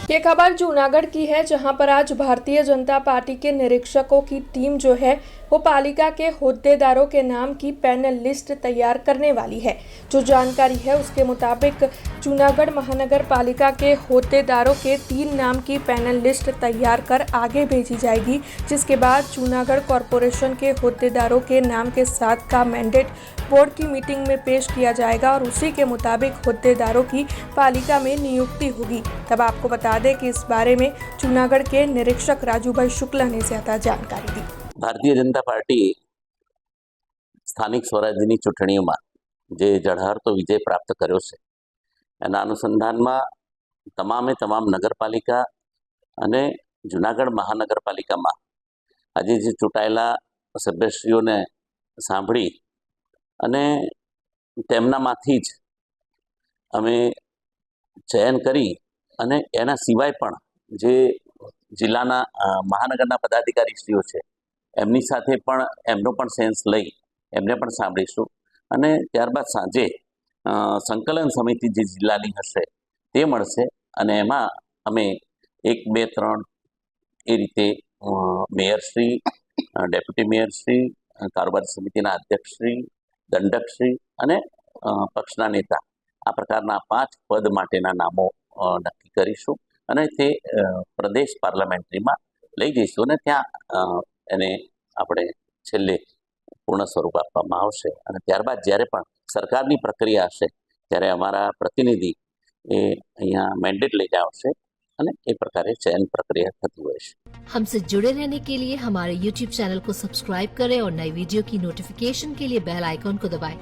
ये खबर जूनागढ़ की है, जहां पर आज भारतीय जनता पार्टी के निरीक्षकों की टीम जो है वो पालिका के होद्देदारों के नाम की पैनल लिस्ट तैयार करने वाली है। जो जानकारी है उसके मुताबिक जूनागढ़ महानगर पालिका के होद्देदारों के 3 नाम की पैनल लिस्ट तैयार कर आगे भेजी जाएगी, जिसके बाद जूनागढ़ कॉरपोरेशन के होद्देदारों के नाम के साथ का मैंडेट बोर्ड की मीटिंग में पेश किया जाएगा और उसी के मुताबिक होद्देदारों की पालिका में नियुक्ति होगी। तब आपको बता दें कि इस बारे में जूनागढ़ के निरीक्षक राजूभाई शुक्ला ने ज्यादा जानकारी दी। भारतीय जनता पार्टी स्थानिक स्वराज्यની ચૂંટણીઓમાં જે જળહળતો વિજય પ્રાપ્ત કર્યો છે એના અનુસંધાનમાં તમામ નગરપાલિકા અને જૂનાગઢ મહાનગરપાલિકામાં આજે જે ચૂંટાયેલા સભ્યશ્રીઓને સાંભળી અને તેમનામાંથી જ અમે ચયન કરી અને એના સિવાય પણ જે જિલ્લાના મહાનગરના પદાધિકારીશ્રીઓ છે એમની સાથે પણ એમનો પણ સેન્સ લઈ એમને પણ સાંભળીશું અને ત્યારબાદ સાંજે સંકલન સમિતિ જે જિલ્લાની હશે તે મળશે અને એમાં અમે 1, 2, 3 એ રીતે મેયરશ્રી, ડેપ્યુટી મેયરશ્રી, કારોબારી સમિતિના અધ્યક્ષશ્રી, દંડકશ્રી અને પક્ષના નેતા આ પ્રકારના 5 પદ માટેના નામો નક્કી કરીશું અને તે પ્રદેશ પાર્લામેન્ટરીમાં લઈ જઈશું અને ત્યાં એને આપણે છેલ્લે પૂર્ણ સ્વરૂપ આપવામાં આવશે અને ત્યારબાદ જ્યારે પણ સરકારની પ્રક્રિયા હશે ત્યારે અમારા પ્રતિનિધિ એ અહીંયા મેન્ડેટ લઈને આવશે અને એ પ્રકારે ચયન પ્રક્રિયા થતી હોય છે। हमसे जुड़े रहने के लिए हमारे YouTube चैनल को सब्सक्राइब करें और नई वीडियो की नोटिफिकेशन के लिए बेल आइकॉन को दबाएं।